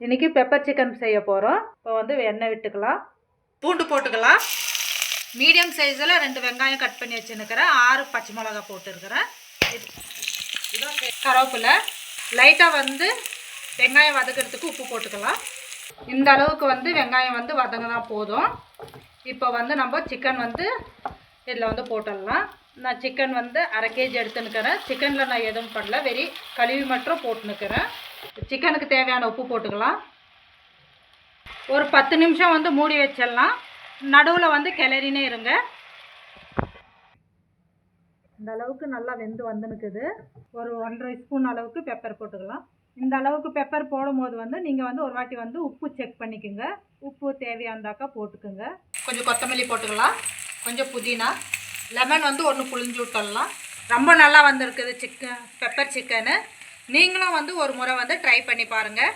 இன்றைக்கி pepper chicken செய்ய போகிறோம். இப்போ வந்து எண்ணெய் விட்டுக்கலாம், பூண்டு போட்டுக்கலாம். மீடியம் சைஸில் 2 வெங்காயம் கட் பண்ணி வச்சுருக்கிறேன், 6 பச்சை மிளகா போட்டுருக்கிறேன். கருவேப்பிலை லைட்டாக வந்து வெங்காயம் வதக்கிறதுக்கு உப்பு போட்டுக்கலாம். இந்த அளவுக்கு வந்து வெங்காயம் வந்து வதங்கினா போதும். இப்போ வந்து நம்ம சிக்கன் வந்து இதில் வந்து போட்டுடலாம். நான் சிக்கன் வந்து 1/2 kg எடுத்துன்னுக்கிறேன். சிக்கனில் நான் எதுவும் பண்ணல, வெறி கழுவி மட்டும் போட்டுன்னுக்கிறேன். சிக்கனுக்கு தேவையான உப்பு போட்டுக்கலாம். ஒரு 10 நிமிஷம் வந்து மூடி வச்சிடலாம். நடுவில் வந்து கிளறினே இருங்க. இந்த அளவுக்கு நல்லா வெந்து வந்துனுக்குது. ஒரு 1.5 ஸ்பூன் அளவுக்கு பெப்பர் போட்டுக்கலாம். இந்த அளவுக்கு பெப்பர் போடும்போது வந்து நீங்கள் வந்து ஒரு வாட்டி வந்து உப்பு செக் பண்ணிக்கோங்க. உப்பு தேவையானதாக்கா போட்டுக்கோங்க. கொஞ்சம் கொத்தமல்லி போட்டுக்கலாம், கொஞ்சம் புதினா, லெமன் வந்து 1 புழிஞ்சு விட்டுடலாம். ரொம்ப நல்லா வந்திருக்குது பெப்பர் சிக்கனு. நீங்களும் வந்து ஒரு முறை வந்து ட்ரை பண்ணி பாருங்கள்.